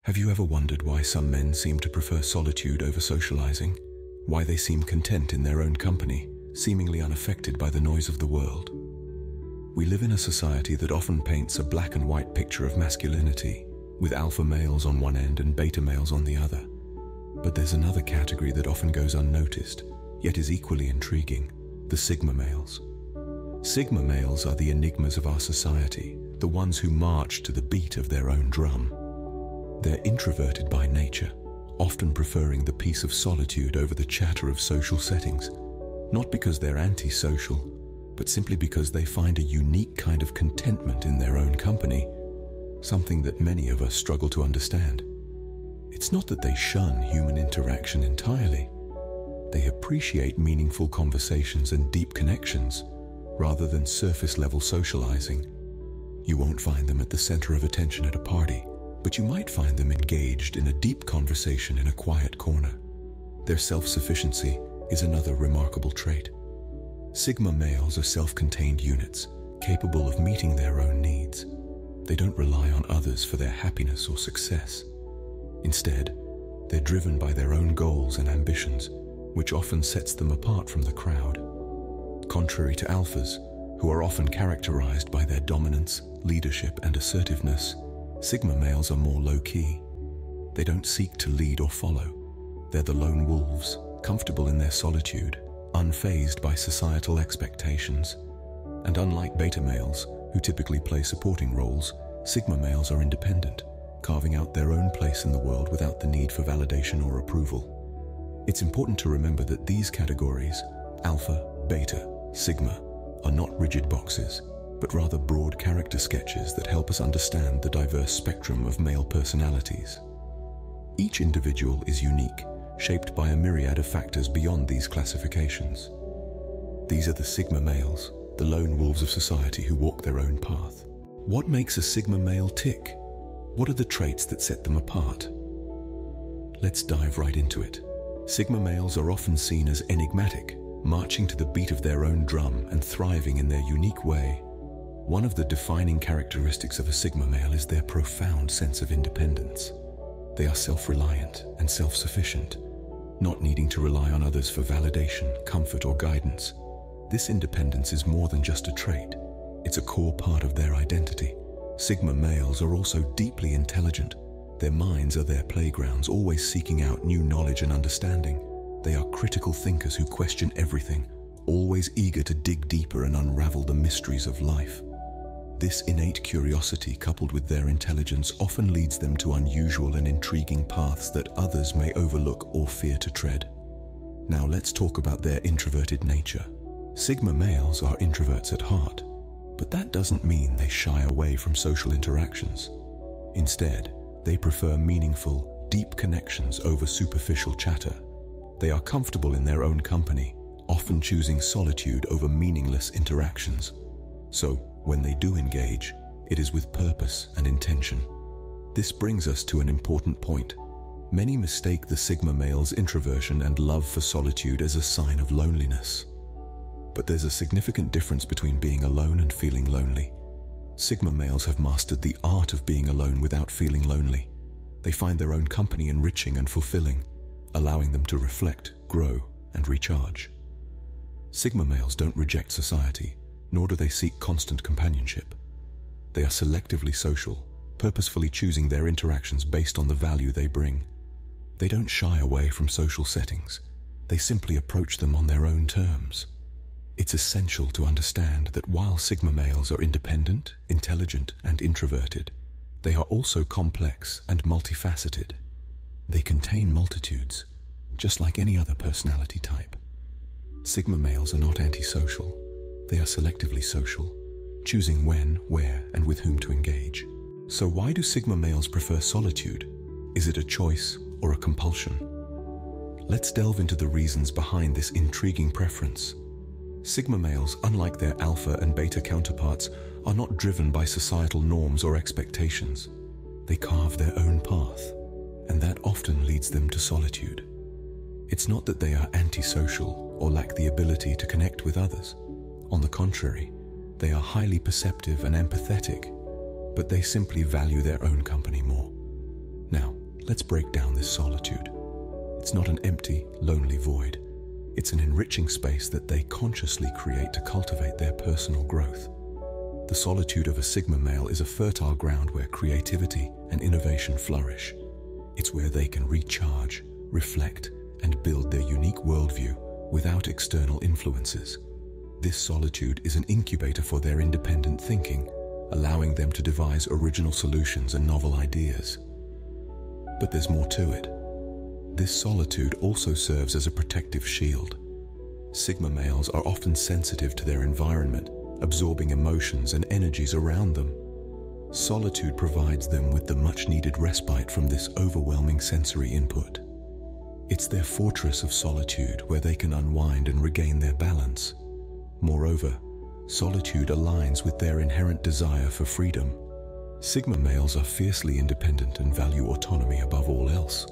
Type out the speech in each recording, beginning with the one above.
Have you ever wondered why some men seem to prefer solitude over socializing? Why they seem content in their own company, seemingly unaffected by the noise of the world? We live in a society that often paints a black and white picture of masculinity, with alpha males on one end and beta males on the other. But there's another category that often goes unnoticed, yet is equally intriguing: the sigma males. Sigma males are the enigmas of our society, the ones who march to the beat of their own drum. They're introverted by nature, often preferring the peace of solitude over the chatter of social settings, not because they're antisocial, but simply because they find a unique kind of contentment in their own company, something that many of us struggle to understand. It's not that they shun human interaction entirely. They appreciate meaningful conversations and deep connections, rather than surface-level socializing. You won't find them at the center of attention at a party, but you might find them engaged in a deep conversation in a quiet corner. Their self-sufficiency is another remarkable trait. Sigma males are self-contained units, capable of meeting their own needs. They don't rely on others for their happiness or success. Instead, they're driven by their own goals and ambitions, which often sets them apart from the crowd. Contrary to alphas, who are often characterized by their dominance, leadership, and assertiveness, sigma males are more low-key. They don't seek to lead or follow. They're the lone wolves, comfortable in their solitude, unfazed by societal expectations. And unlike beta males, who typically play supporting roles, sigma males are independent, carving out their own place in the world without the need for validation or approval. It's important to remember that these categories, alpha, beta, sigma, are not rigid boxes, but rather broad character sketches that help us understand the diverse spectrum of male personalities. Each individual is unique, shaped by a myriad of factors beyond these classifications. These are the sigma males, the lone wolves of society who walk their own path. What makes a sigma male tick? What are the traits that set them apart? Let's dive right into it. Sigma males are often seen as enigmatic, marching to the beat of their own drum and thriving in their unique way. One of the defining characteristics of a sigma male is their profound sense of independence. They are self-reliant and self-sufficient, not needing to rely on others for validation, comfort, or guidance. This independence is more than just a trait. It's a core part of their identity. Sigma males are also deeply intelligent. Their minds are their playgrounds, always seeking out new knowledge and understanding. They are critical thinkers who question everything, always eager to dig deeper and unravel the mysteries of life. This innate curiosity, coupled with their intelligence, often leads them to unusual and intriguing paths that others may overlook or fear to tread. Now let's talk about their introverted nature. Sigma males are introverts at heart, but that doesn't mean they shy away from social interactions. Instead, they prefer meaningful, deep connections over superficial chatter. They are comfortable in their own company, often choosing solitude over meaningless interactions. So, when they do engage, it is with purpose and intention. This brings us to an important point. Many mistake the sigma male's introversion and love for solitude as a sign of loneliness. But there's a significant difference between being alone and feeling lonely. Sigma males have mastered the art of being alone without feeling lonely. They find their own company enriching and fulfilling, allowing them to reflect, grow, and recharge. Sigma males don't reject society, nor do they seek constant companionship. They are selectively social, purposefully choosing their interactions based on the value they bring. They don't shy away from social settings. They simply approach them on their own terms. It's essential to understand that while sigma males are independent, intelligent, and introverted, they are also complex and multifaceted. They contain multitudes, just like any other personality type. Sigma males are not antisocial. They are selectively social, choosing when, where, and with whom to engage. So why do sigma males prefer solitude? Is it a choice or a compulsion? Let's delve into the reasons behind this intriguing preference. Sigma males, unlike their alpha and beta counterparts, are not driven by societal norms or expectations. They carve their own path, and that often leads them to solitude. It's not that they are antisocial or lack the ability to connect with others. On the contrary, they are highly perceptive and empathetic, but they simply value their own company more. Now, let's break down this solitude. It's not an empty, lonely void. It's an enriching space that they consciously create to cultivate their personal growth. The solitude of a Sigma male is a fertile ground where creativity and innovation flourish. It's where they can recharge, reflect, and build their unique worldview without external influences. This solitude is an incubator for their independent thinking, allowing them to devise original solutions and novel ideas. But there's more to it. This solitude also serves as a protective shield. Sigma males are often sensitive to their environment, absorbing emotions and energies around them. Solitude provides them with the much-needed respite from this overwhelming sensory input. It's their fortress of solitude where they can unwind and regain their balance. Moreover, solitude aligns with their inherent desire for freedom. Sigma males are fiercely independent and value autonomy above all else.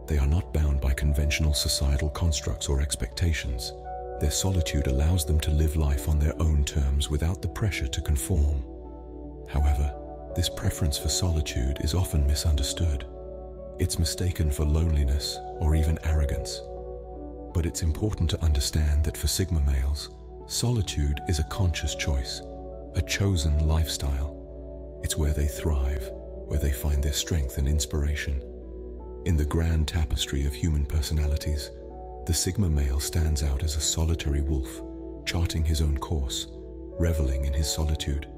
They are not bound by conventional societal constructs or expectations. Their solitude allows them to live life on their own terms without the pressure to conform. However, this preference for solitude is often misunderstood. It's mistaken for loneliness or even arrogance. But it's important to understand that for Sigma males, solitude is a conscious choice, a chosen lifestyle. It's where they thrive, where they find their strength and inspiration. In the grand tapestry of human personalities, the Sigma male stands out as a solitary wolf, charting his own course, reveling in his solitude.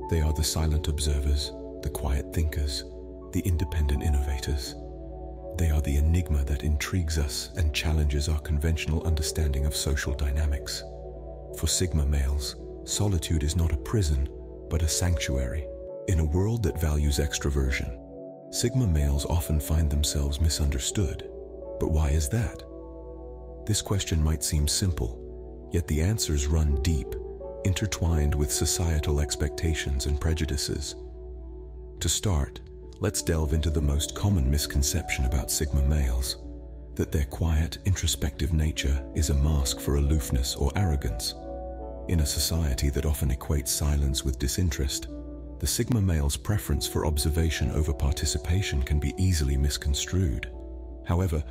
They are the silent observers, the quiet thinkers, the independent innovators. They are the enigma that intrigues us and challenges our conventional understanding of social dynamics. For Sigma males, solitude is not a prison, but a sanctuary. In a world that values extroversion, Sigma males often find themselves misunderstood. But why is that? This question might seem simple, yet the answers run deep, intertwined with societal expectations and prejudices. To start, let's delve into the most common misconception about Sigma males, that their quiet, introspective nature is a mask for aloofness or arrogance. In a society that often equates silence with disinterest, the Sigma male's preference for observation over participation can be easily misconstrued. However,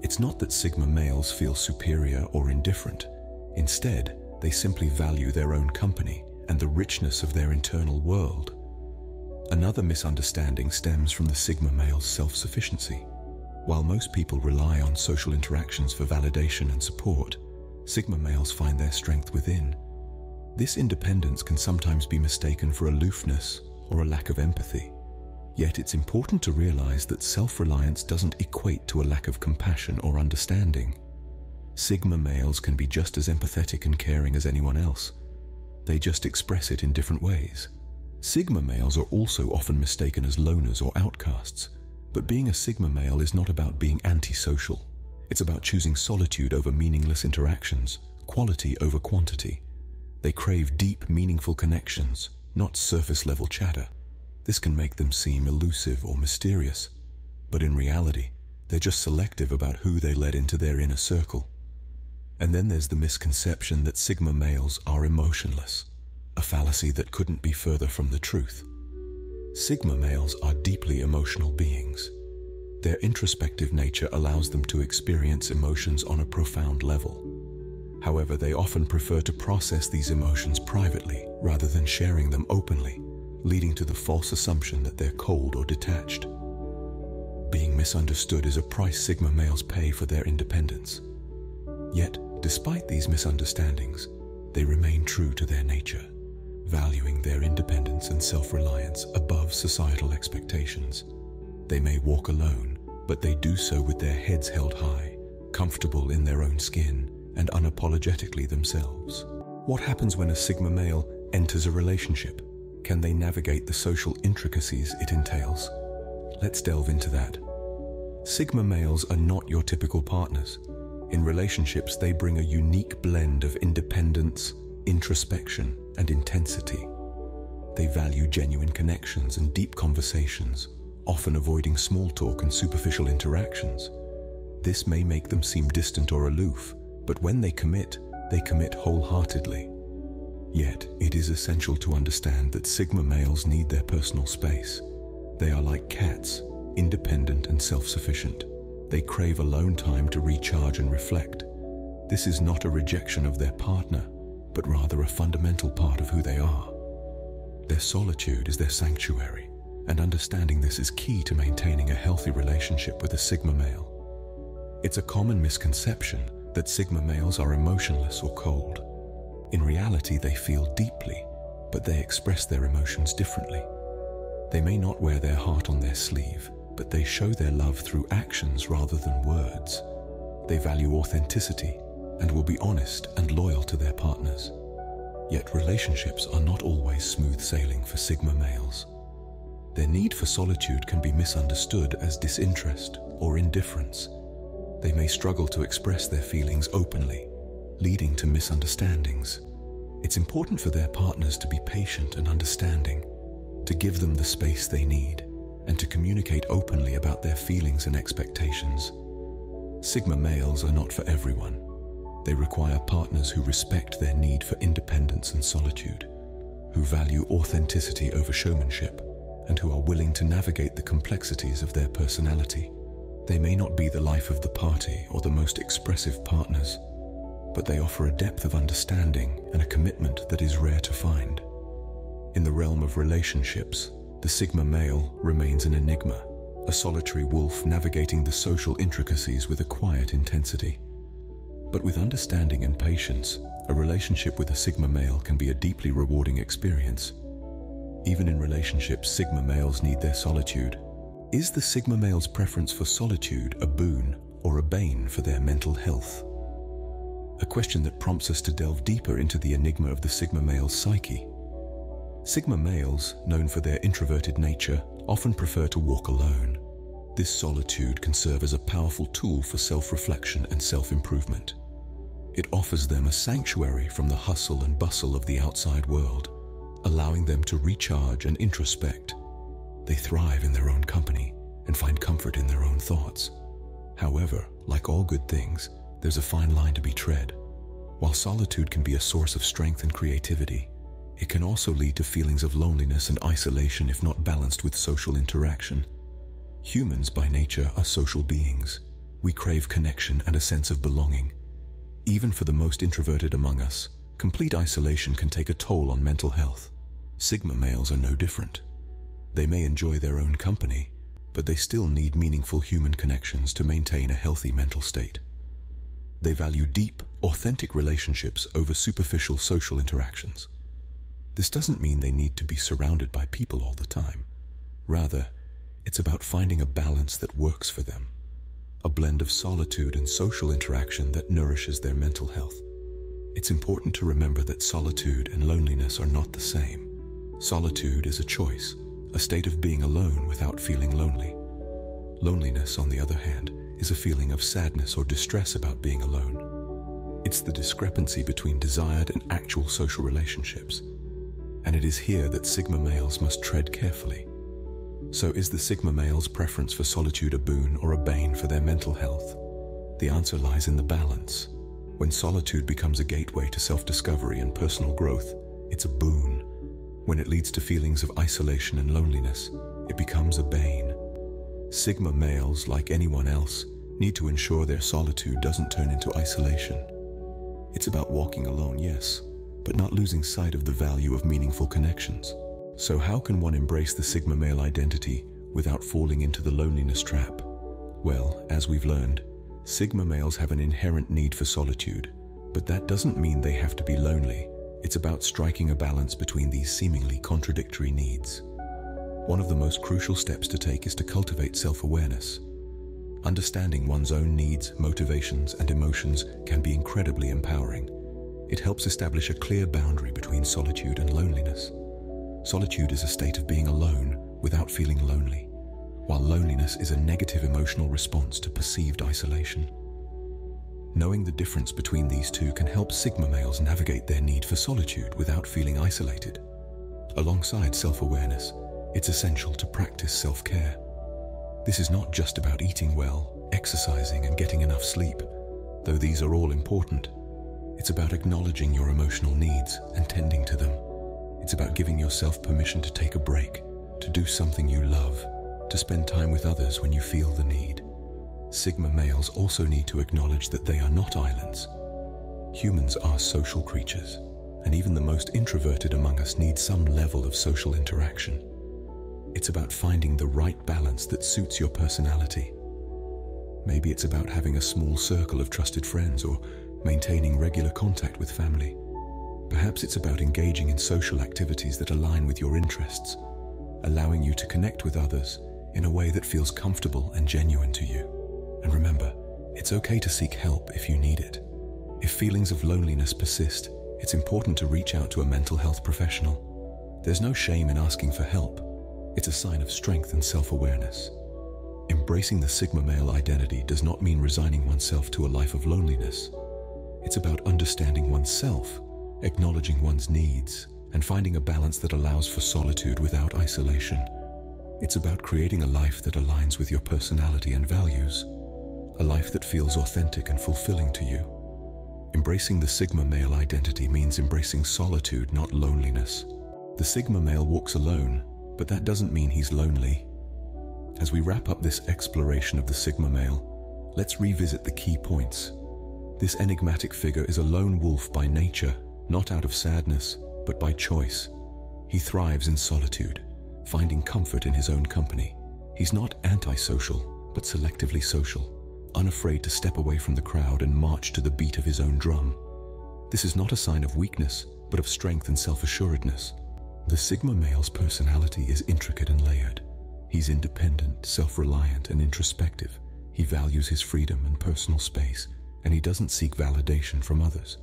it's not that Sigma males feel superior or indifferent. Instead, they simply value their own company and the richness of their internal world. Another misunderstanding stems from the Sigma male's self-sufficiency. While most people rely on social interactions for validation and support, Sigma males find their strength within. This independence can sometimes be mistaken for aloofness or a lack of empathy. Yet it's important to realize that self-reliance doesn't equate to a lack of compassion or understanding. Sigma males can be just as empathetic and caring as anyone else. They just express it in different ways. Sigma males are also often mistaken as loners or outcasts, but being a Sigma male is not about being antisocial. It's about choosing solitude over meaningless interactions, quality over quantity. They crave deep, meaningful connections, not surface-level chatter. This can make them seem elusive or mysterious, but in reality, they're just selective about who they let into their inner circle. And then there's the misconception that Sigma males are emotionless, a fallacy that couldn't be further from the truth. Sigma males are deeply emotional beings. Their introspective nature allows them to experience emotions on a profound level. However, they often prefer to process these emotions privately rather than sharing them openly, leading to the false assumption that they're cold or detached. Being misunderstood is a price Sigma males pay for their independence. Yet, despite these misunderstandings, they remain true to their nature, valuing their independence and self-reliance above societal expectations. They may walk alone, but they do so with their heads held high, comfortable in their own skin, and unapologetically themselves. What happens when a Sigma male enters a relationship? Can they navigate the social intricacies it entails? Let's delve into that. Sigma males are not your typical partners. In relationships, they bring a unique blend of independence, introspection, and intensity. They value genuine connections and deep conversations, often avoiding small talk and superficial interactions. This may make them seem distant or aloof, but when they commit wholeheartedly. Yet, it is essential to understand that Sigma males need their personal space. They are like cats. independent and self-sufficient. They crave alone time to recharge and reflect. This is not a rejection of their partner, but rather a fundamental part of who they are. Their solitude is their sanctuary, and understanding this is key to maintaining a healthy relationship with a Sigma male. It's a common misconception that Sigma males are emotionless or cold. In reality, they feel deeply, but they express their emotions differently. They may not wear their heart on their sleeve, but they show their love through actions rather than words. They value authenticity and will be honest and loyal to their partners. Yet relationships are not always smooth sailing for Sigma males. Their need for solitude can be misunderstood as disinterest or indifference. They may struggle to express their feelings openly, leading to misunderstandings. It's important for their partners to be patient and understanding, to give them the space they need, and to communicate openly about their feelings and expectations. Sigma males are not for everyone. They require partners who respect their need for independence and solitude, who value authenticity over showmanship, and who are willing to navigate the complexities of their personality. They may not be the life of the party or the most expressive partners, but they offer a depth of understanding and a commitment that is rare to find. In the realm of relationships, the Sigma male remains an enigma, a solitary wolf navigating the social intricacies with a quiet intensity. But with understanding and patience, a relationship with a Sigma male can be a deeply rewarding experience. Even in relationships, Sigma males need their solitude. Is the Sigma male's preference for solitude a boon or a bane for their mental health? A question that prompts us to delve deeper into the enigma of the Sigma male's psyche. Sigma males, known for their introverted nature, often prefer to walk alone. This solitude can serve as a powerful tool for self-reflection and self-improvement. It offers them a sanctuary from the hustle and bustle of the outside world, allowing them to recharge and introspect. They thrive in their own company and find comfort in their own thoughts. However, like all good things, there's a fine line to be tread. While solitude can be a source of strength and creativity, it can also lead to feelings of loneliness and isolation if not balanced with social interaction. Humans by nature are social beings. We crave connection and a sense of belonging. Even for the most introverted among us, complete isolation can take a toll on mental health. Sigma males are no different. They may enjoy their own company, but they still need meaningful human connections to maintain a healthy mental state. They value deep, authentic relationships over superficial social interactions. This doesn't mean they need to be surrounded by people all the time. Rather, it's about finding a balance that works for them, a blend of solitude and social interaction that nourishes their mental health. It's important to remember that solitude and loneliness are not the same. Solitude is a choice, a state of being alone without feeling lonely. Loneliness, on the other hand, is a feeling of sadness or distress about being alone. It's the discrepancy between desired and actual social relationships. And it is here that Sigma males must tread carefully. So is the Sigma male's preference for solitude a boon or a bane for their mental health? The answer lies in the balance. When solitude becomes a gateway to self-discovery and personal growth, it's a boon. When it leads to feelings of isolation and loneliness, it becomes a bane. Sigma males, like anyone else, need to ensure their solitude doesn't turn into isolation. It's about walking alone, yes, but not losing sight of the value of meaningful connections. So how can one embrace the Sigma male identity without falling into the loneliness trap? Well, as we've learned, Sigma males have an inherent need for solitude, but that doesn't mean they have to be lonely. It's about striking a balance between these seemingly contradictory needs. One of the most crucial steps to take is to cultivate self-awareness. Understanding one's own needs, motivations, and emotions can be incredibly empowering. It helps establish a clear boundary between solitude and loneliness. Solitude is a state of being alone without feeling lonely, while loneliness is a negative emotional response to perceived isolation. Knowing the difference between these two can help Sigma males navigate their need for solitude without feeling isolated. Alongside self-awareness, it's essential to practice self-care. This is not just about eating well, exercising, and getting enough sleep, though these are all important. It's about acknowledging your emotional needs and tending to them. It's about giving yourself permission to take a break, to do something you love, to spend time with others when you feel the need. Sigma males also need to acknowledge that they are not islands. Humans are social creatures, and even the most introverted among us need some level of social interaction. It's about finding the right balance that suits your personality. Maybe it's about having a small circle of trusted friends or maintaining regular contact with family. Perhaps it's about engaging in social activities that align with your interests, allowing you to connect with others in a way that feels comfortable and genuine to you. And remember, it's okay to seek help if you need it. If feelings of loneliness persist, it's important to reach out to a mental health professional. There's no shame in asking for help. It's a sign of strength and self-awareness. Embracing the Sigma male identity does not mean resigning oneself to a life of loneliness. It's about understanding oneself, acknowledging one's needs, and finding a balance that allows for solitude without isolation. It's about creating a life that aligns with your personality and values, a life that feels authentic and fulfilling to you. Embracing the Sigma male identity means embracing solitude, not loneliness. The Sigma male walks alone, but that doesn't mean he's lonely. As we wrap up this exploration of the Sigma male, let's revisit the key points. This enigmatic figure is a lone wolf by nature, not out of sadness, but by choice. He thrives in solitude, finding comfort in his own company. He's not antisocial, but selectively social, unafraid to step away from the crowd and march to the beat of his own drum. This is not a sign of weakness, but of strength and self-assuredness. The Sigma male's personality is intricate and layered. He's independent, self-reliant, and introspective. He values his freedom and personal space, and he doesn't seek validation from others.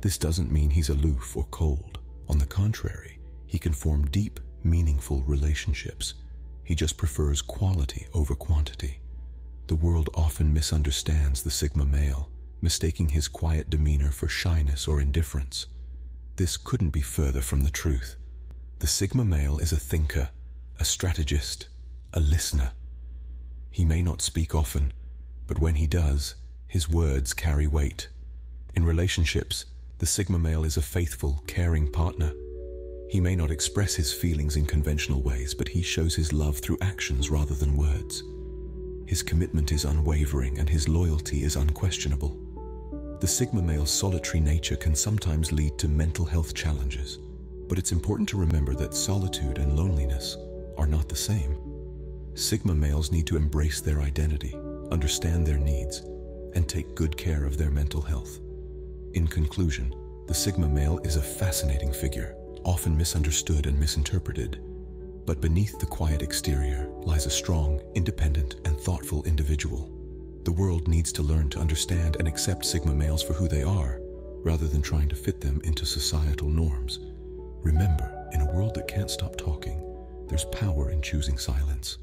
This doesn't mean he's aloof or cold. On the contrary, he can form deep, meaningful relationships. He just prefers quality over quantity. The world often misunderstands the Sigma male, mistaking his quiet demeanor for shyness or indifference. This couldn't be further from the truth. The Sigma male is a thinker, a strategist, a listener. He may not speak often, but when he does, his words carry weight. In relationships, the Sigma male is a faithful, caring partner. He may not express his feelings in conventional ways, but he shows his love through actions rather than words. His commitment is unwavering and his loyalty is unquestionable. The Sigma male's solitary nature can sometimes lead to mental health challenges, but it's important to remember that solitude and loneliness are not the same. Sigma males need to embrace their identity, understand their needs, and take good care of their mental health. In conclusion, the Sigma male is a fascinating figure, often misunderstood and misinterpreted. But beneath the quiet exterior lies a strong, independent, and thoughtful individual. The world needs to learn to understand and accept Sigma males for who they are, rather than trying to fit them into societal norms. Remember, in a world that can't stop talking, there's power in choosing silence.